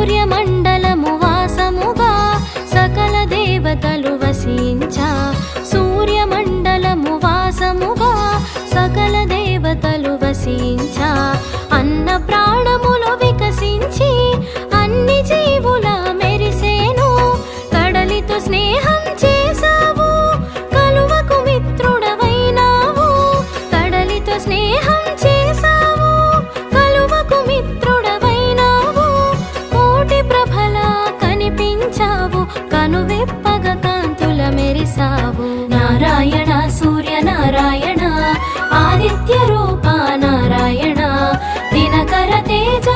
సూర్యమండలము వాసముగా సకల దేవతలు వసించా సూర్యమండలము వాసముగా సకల దేవతలు వసించా అన్న ప్రాణములు వికసించి అన్ని జీవుల మెరిసేను కడలితో స్నేహం చేసావు కలువకు మిత్రుడవైనావు కడలితో స్నేహం చేసావు కలువకు మిత్రుడవైనావు కోటి ప్రభలా కనిపించావు కనువెప్పగ కాంతుల మెరిసావు నారాయణ సూర్య నారాయణ ఆదిత్య రూప నారాయణ దినకర తేజ